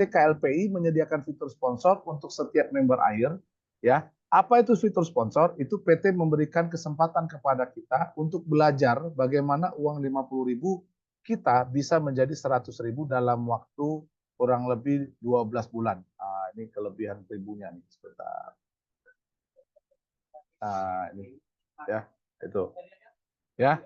KLPI menyediakan fitur sponsor untuk setiap member air, ya. Apa itu fitur sponsor? Itu PT memberikan kesempatan kepada kita untuk belajar bagaimana uang 50.000 kita bisa menjadi 100.000 dalam waktu kurang lebih 12 bulan. Nah, ini kelebihan ribunya nih, sebentar. Nah, ini ya, itu. Ya.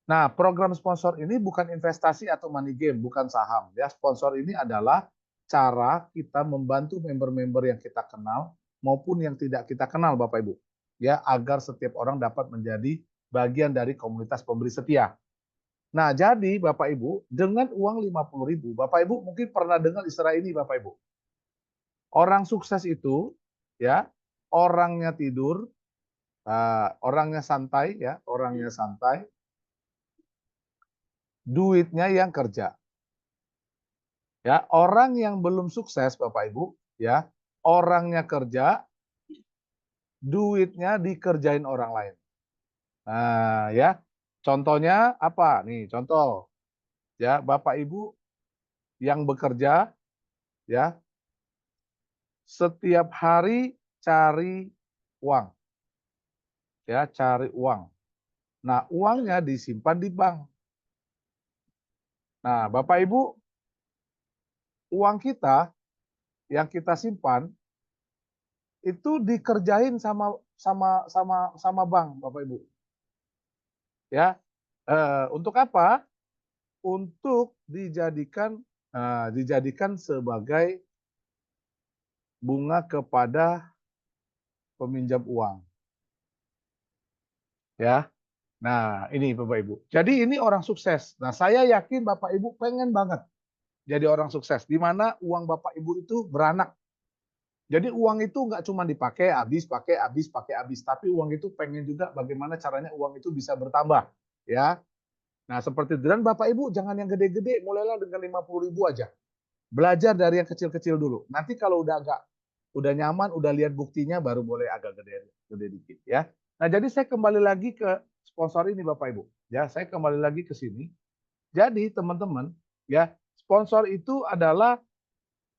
Nah, program sponsor ini bukan investasi atau money game, bukan saham. Ya, sponsor ini adalah cara kita membantu member-member yang kita kenal maupun yang tidak kita kenal, Bapak Ibu. Ya, agar setiap orang dapat menjadi bagian dari komunitas pemberi setia. Nah, jadi Bapak Ibu, dengan uang 50.000, Bapak Ibu mungkin pernah dengar istilah ini, Bapak Ibu. Orang sukses itu, ya, orangnya tidur, orangnya santai, ya, orangnya santai, duitnya yang kerja. Ya, orang yang belum sukses Bapak Ibu, ya, orangnya kerja, duitnya dikerjain orang lain. Nah, ya. Contohnya apa? Nih, contoh. Ya, Bapak Ibu yang bekerja, ya, setiap hari cari uang. Ya, cari uang. Nah, uangnya disimpan di bank. Nah, Bapak Ibu, uang kita yang kita simpan itu dikerjain sama bank, Bapak Ibu. Ya, untuk apa? Untuk dijadikan sebagai bunga kepada peminjam uang. Ya. Nah, ini Bapak Ibu. Jadi ini orang sukses. Nah, saya yakin Bapak Ibu pengen banget jadi orang sukses, di mana uang Bapak Ibu itu beranak. Jadi uang itu nggak cuma dipakai habis, pakai habis, pakai habis, tapi uang itu pengen juga bagaimana caranya uang itu bisa bertambah, ya. Nah, seperti itu. Dan Bapak Ibu jangan yang gede-gede, mulailah dengan 50.000 aja. Belajar dari yang kecil-kecil dulu. Nanti kalau udah nyaman, udah lihat buktinya, baru boleh agak gede dikit, ya. Nah, jadi saya kembali lagi ke sponsor ini, Bapak Ibu. Ya, saya kembali lagi ke sini. Jadi, teman-teman, ya, sponsor itu adalah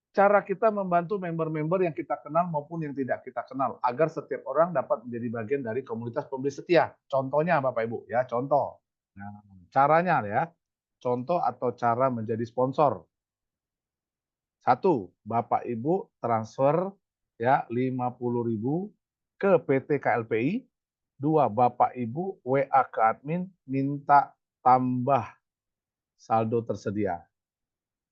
cara kita membantu member-member yang kita kenal maupun yang tidak kita kenal agar setiap orang dapat menjadi bagian dari komunitas pembeli setia. Contohnya, Bapak Ibu, ya, contoh. Nah, caranya ya, contoh atau cara menjadi sponsor. Satu, Bapak Ibu transfer ya 50.000 ke PT KLPI. Dua, Bapak Ibu WA ke admin minta tambah saldo tersedia.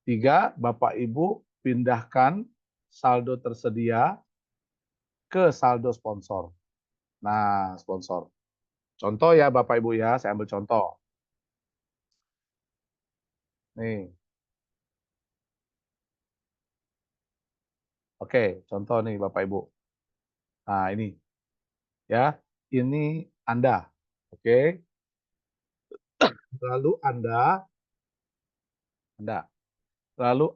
Tiga, Bapak Ibu pindahkan saldo tersedia ke saldo sponsor. Nah, sponsor. Contoh ya Bapak Ibu ya, saya ambil contoh. Nih. Oke, contoh nih Bapak Ibu. Nah, ini ya. Ini Anda. Oke. Lalu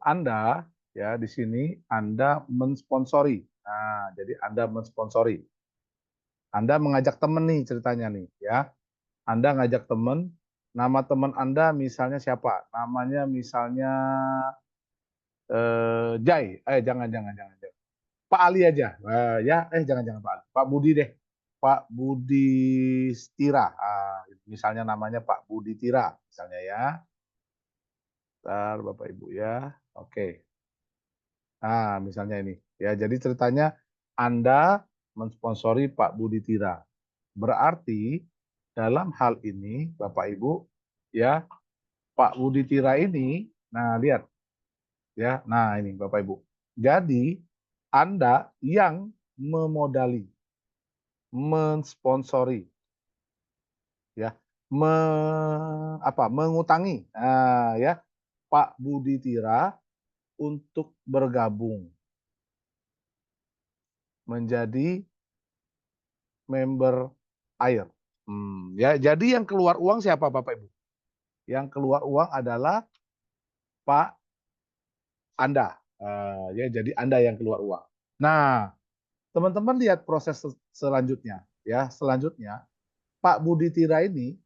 Anda ya di sini Anda mensponsori. Nah, jadi Anda mensponsori. Anda mengajak teman nih ceritanya nih ya. Anda ngajak teman, nama teman Anda misalnya siapa? Namanya misalnya Jai. Jangan. Pak Ali aja. Ya, jangan Pak Ali. Pak Budi deh. Pak Budi Tira. Misalnya namanya Pak Budi Tira misalnya ya. Bentar, Bapak Ibu ya. Oke. Nah, misalnya ini. Ya, jadi ceritanya Anda mensponsori Pak Budi Tira. Berarti dalam hal ini Bapak Ibu ya, Pak Budi Tira ini, nah lihat ya. Nah, ini Bapak Ibu. Jadi Anda yang memodali, mensponsori ya, mengutangi. Nah, ya, Pak Budi Tira untuk bergabung menjadi member air. Ya, jadi yang keluar uang siapa Bapak Ibu? Yang keluar uang adalah Pak Anda. Ya, jadi Anda yang keluar uang. Nah, teman-teman lihat proses selanjutnya. Ya, selanjutnya Pak Budi Tira ini,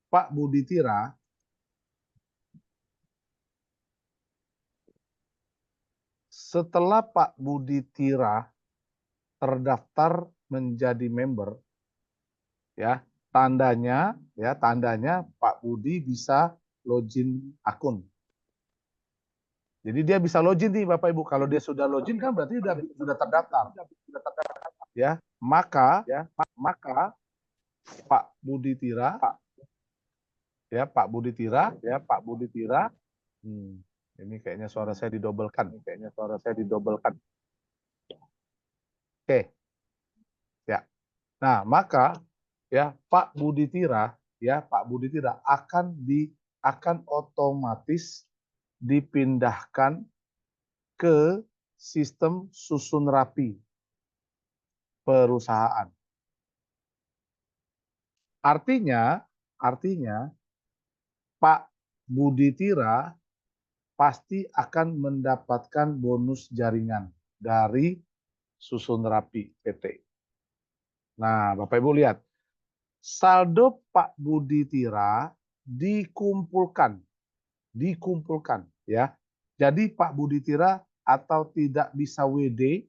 Pak Budi Tira setelah Pak Budi Tira terdaftar menjadi member, ya tandanya Pak Budi bisa login akun. Jadi dia bisa login nih Bapak Ibu. Kalau dia sudah login kan berarti sudah terdaftar. Ya, maka Pak Budi Tira, Pak Budi Tira. Ini kayaknya suara saya didobelkan. Oke. Ya. Nah, maka Pak Budi Tira akan otomatis dipindahkan ke sistem susun rapi perusahaan. Artinya Pak Budi Tira pasti akan mendapatkan bonus jaringan dari susun rapi PT. Nah, Bapak Ibu lihat, saldo Pak Budi Tira dikumpulkan ya. Jadi Pak Budi Tira atau tidak bisa WD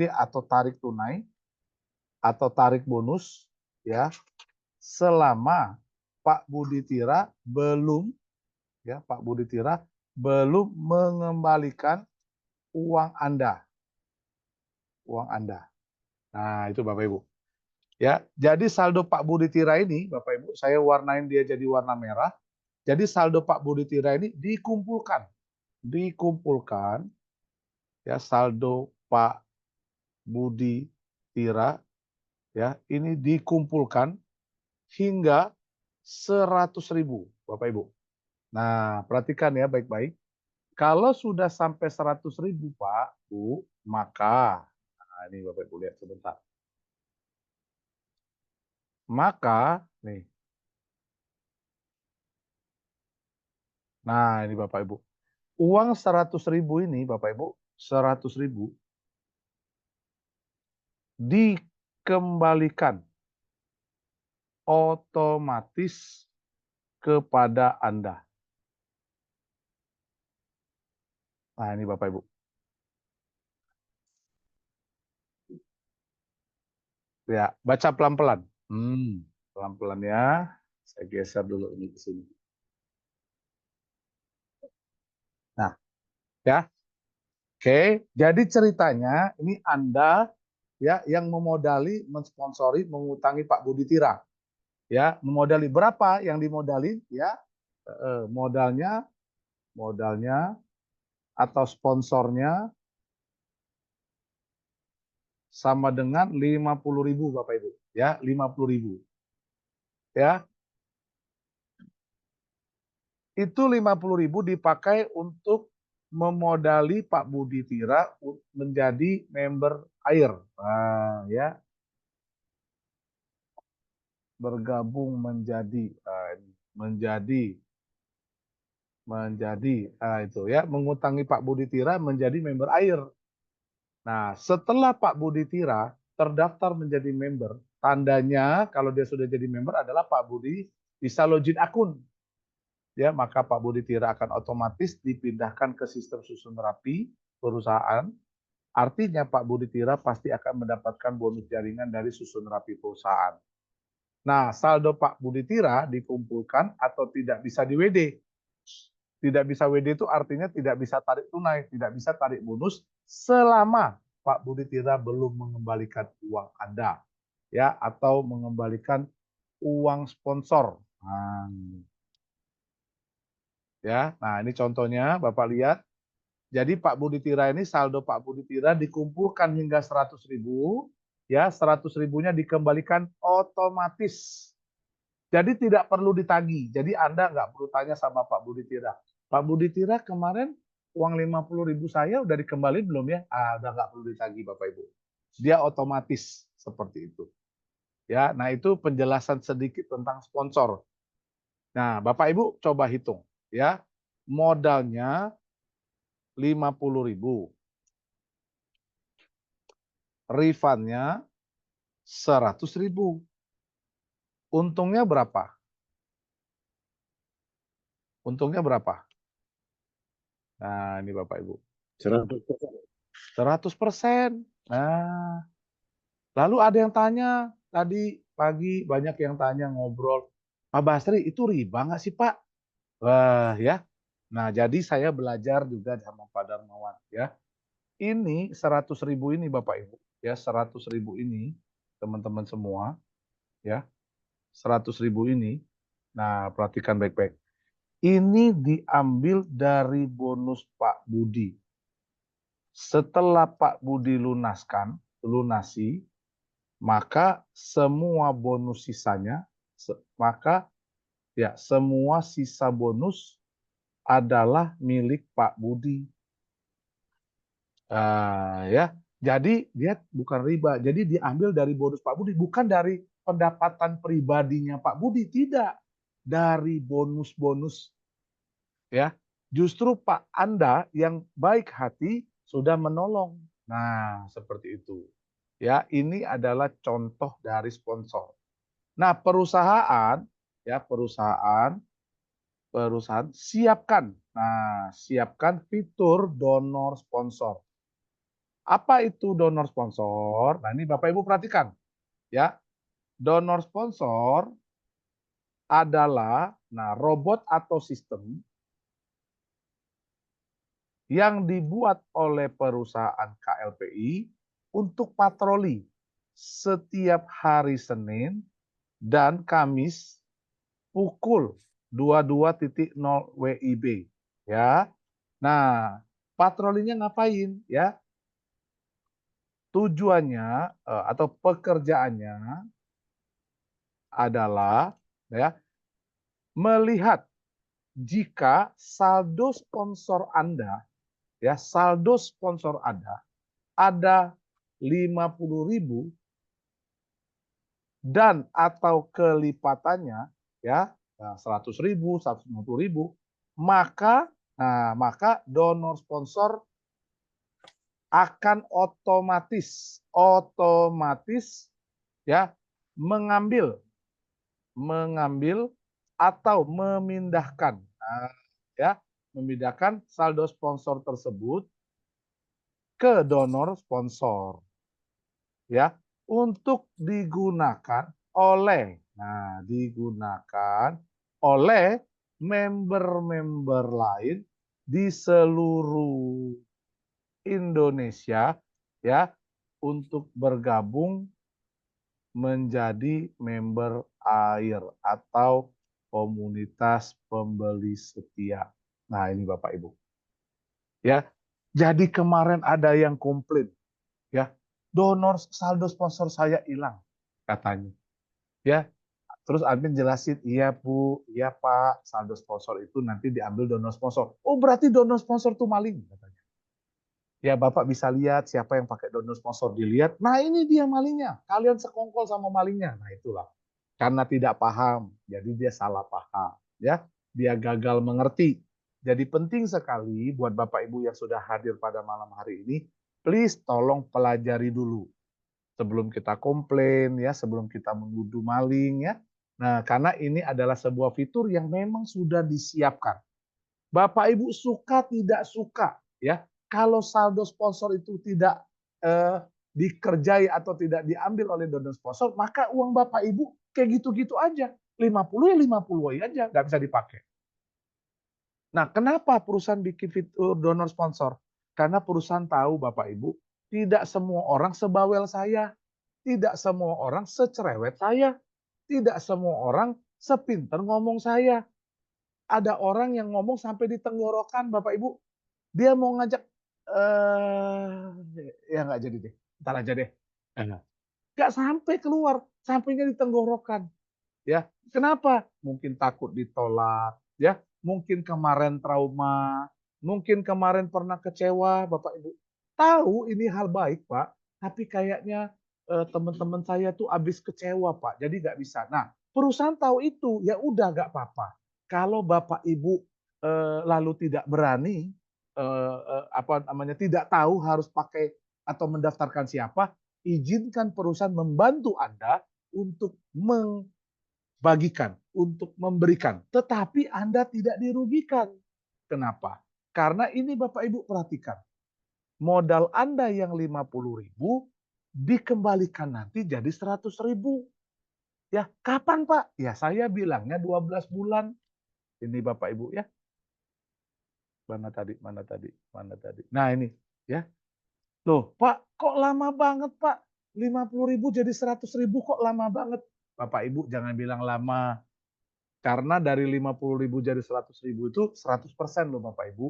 atau tarik tunai atau tarik bonus ya selama Pak Budi Tira belum mengembalikan uang Anda. Nah, itu Bapak Ibu. Ya, jadi saldo Pak Budi Tira ini, Bapak Ibu, saya warnain dia jadi warna merah. Jadi saldo Pak Budi Tira ini dikumpulkan ya saldo Pak Budi Tira ya ini dikumpulkan hingga 100.000 Bapak Ibu. Nah, perhatikan ya baik-baik. Kalau sudah sampai 100.000 Pak, Bu, maka ini Bapak Ibu lihat sebentar. Maka nih. Nah, ini Bapak Ibu. Uang 100.000 ini Bapak Ibu, 100.000 dikembalikan otomatis kepada Anda. Nah, ini Bapak Ibu. Ya, baca pelan-pelan. Pelan-pelan ya. Saya geser dulu ini ke sini. Nah, ya. Oke, jadi ceritanya ini Anda ya yang memodali, mensponsori, mengutangi Pak Budi Tira. Ya, memodali berapa yang dimodali ya? Modalnya atau sponsornya sama dengan 50.000 Bapak Ibu, ya, 50.000. Ya. Itu 50.000 dipakai untuk memodali Pak Budi Tira menjadi member air. Nah, ya. Bergabung menjadi itu ya, mengutangi Pak Budi Tira menjadi member air. Nah, setelah Pak Budi Tira terdaftar menjadi member, tandanya kalau dia sudah jadi member adalah Pak Budi bisa login akun. Ya, maka Pak Budi Tira akan otomatis dipindahkan ke sistem susun rapi perusahaan. Artinya Pak Budi Tira pasti akan mendapatkan bonus jaringan dari susun rapi perusahaan. Nah, saldo Pak Budi Tira dikumpulkan atau tidak bisa di WD. Tidak bisa WD itu artinya tidak bisa tarik tunai, tidak bisa tarik bonus selama Pak Budi Tira belum mengembalikan uang Anda, ya, atau mengembalikan uang sponsor. Nah ini contohnya, Bapak lihat. Jadi Pak Budi Tira ini saldo Pak Budi Tira dikumpulkan hingga 100.000, ya 100.000-nya dikembalikan otomatis. Jadi tidak perlu ditagih. Jadi Anda nggak perlu tanya sama Pak Budi Tira. Pak Budi Tira kemarin uang 50.000 saya udah dikembali belum ya? Udah nggak perlu ditagih Bapak Ibu. Dia otomatis seperti itu. Ya, nah itu penjelasan sedikit tentang sponsor. Nah, Bapak Ibu coba hitung ya. Modalnya 50.000. Refundnya 100.000. Untungnya berapa? Untungnya berapa? Nah, ini Bapak Ibu. 100%. 100%. Nah, lalu ada yang tanya, tadi pagi banyak yang tanya ngobrol, Pak Basri itu riba nggak sih Pak? Wah ya. Nah jadi saya belajar juga sama Pak Darmawan ya. Ini 100.000 ini Bapak Ibu ya, 100.000 ini teman-teman semua ya, 100.000 ini. Nah perhatikan baik-baik. Ini diambil dari bonus Pak Budi. Setelah Pak Budi lunasi, maka semua bonus sisanya, maka ya semua sisa bonus adalah milik Pak Budi. Ya, jadi dia bukan riba, jadi diambil dari bonus Pak Budi, bukan dari pendapatan pribadinya Pak Budi, tidak, dari bonus-bonus ya. Justru Pak Anda yang baik hati sudah menolong. Nah, seperti itu. Ya, ini adalah contoh dari sponsor. Nah, perusahaan ya, perusahaan siapkan. Nah, siapkan fitur donor sponsor. Apa itu donor sponsor? Nah, ini Bapak Ibu perhatikan ya. Donor sponsor adalah robot atau sistem yang dibuat oleh perusahaan KLPI untuk patroli setiap hari Senin dan Kamis pukul 22.00 WIB ya. Nah, patrolinya ngapain ya? Tujuannya atau pekerjaannya adalah ya melihat jika saldo sponsor Anda ya, saldo sponsor Anda ada 50.000 dan atau kelipatannya ya, 100.000, 150.000, maka donor sponsor akan otomatis ya mengambil atau memindahkan ya, memindahkan saldo sponsor tersebut ke donor sponsor ya, untuk digunakan oleh member-member lain di seluruh Indonesia ya, untuk bergabung menjadi member AIR atau komunitas pembeli setia. Nah, ini Bapak Ibu. Ya. Jadi kemarin ada yang komplain ya, saldo sponsor saya hilang katanya. Ya. Terus admin jelasin, iya Bu, iya Pak, saldo sponsor itu nanti diambil donor sponsor. Oh, berarti donor sponsor itu maling katanya. Ya Bapak bisa lihat siapa yang pakai donor sponsor, dilihat. Nah, ini dia malingnya. Kalian sekongkol sama malingnya. Nah, itulah. Karena tidak paham, jadi dia salah paham, ya. Dia gagal mengerti. Jadi penting sekali buat Bapak Ibu yang sudah hadir pada malam hari ini, please tolong pelajari dulu sebelum kita komplain ya, sebelum kita menuduh maling ya. Nah, karena ini adalah sebuah fitur yang memang sudah disiapkan. Bapak Ibu suka tidak suka ya, kalau saldo sponsor itu tidak dikerjai atau tidak diambil oleh donor sponsor, maka uang Bapak Ibu kayak gitu-gitu aja. 50 ya 50 aja, nggak bisa dipakai. Nah, kenapa perusahaan bikin fitur donor sponsor? Karena perusahaan tahu Bapak Ibu, tidak semua orang sebawel saya, tidak semua orang secerewet saya, tidak semua orang sepinter ngomong saya. Ada orang yang ngomong sampai di tenggorokan Bapak Ibu. Dia mau ngajak ya nggak jadi deh, ntar aja deh. Nggak sampai keluar, sampainya di tenggorokan. Ya, kenapa? Mungkin takut ditolak, ya. Mungkin kemarin trauma, mungkin kemarin pernah kecewa, Bapak Ibu. Tahu ini hal baik, Pak, tapi kayaknya teman-teman saya tuh habis kecewa, Pak. Jadi nggak bisa. Nah, perusahaan tahu itu, ya udah nggak apa-apa. Kalau Bapak Ibu lalu tidak berani, apa namanya, tidak tahu harus pakai atau mendaftarkan siapa, izinkan perusahaan membantu Anda untuk bagikan, untuk memberikan. Tetapi Anda tidak dirugikan. Kenapa? Karena ini Bapak Ibu perhatikan. modal Anda yang 50.000 dikembalikan nanti jadi 100.000. Ya, kapan Pak? Ya saya bilangnya 12 bulan. Ini Bapak Ibu ya. Mana tadi mana tadi mana tadi. Nah ini ya. Loh Pak, kok lama banget Pak? 50.000 jadi 100.000 kok lama banget? Bapak Ibu jangan bilang lama. Karena dari 50.000 jadi 100.000 itu 100% loh Bapak Ibu.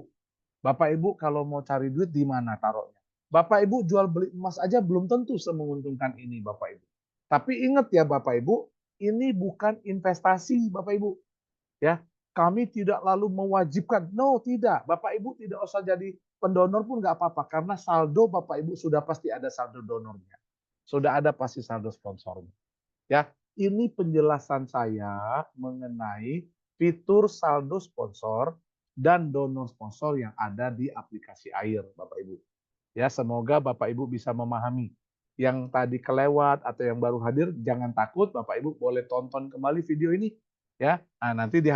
Bapak Ibu kalau mau cari duit di mana taruhnya? Bapak Ibu jual beli emas aja belum tentu semenguntungkan ini Bapak Ibu. Tapi ingat ya Bapak Ibu, ini bukan investasi Bapak Ibu. Ya, kami tidak lalu mewajibkan. No, tidak. Bapak Ibu tidak usah jadi pendonor pun nggak apa-apa karena saldo Bapak Ibu sudah pasti ada saldo donornya. Sudah ada pasti saldo sponsornya. Ya, ini penjelasan saya mengenai fitur saldo sponsor dan donor sponsor yang ada di aplikasi Air, Bapak Ibu. Ya, semoga Bapak Ibu bisa memahami. Yang tadi kelewat atau yang baru hadir, jangan takut, Bapak Ibu boleh tonton kembali video ini. Ya, nah, nanti di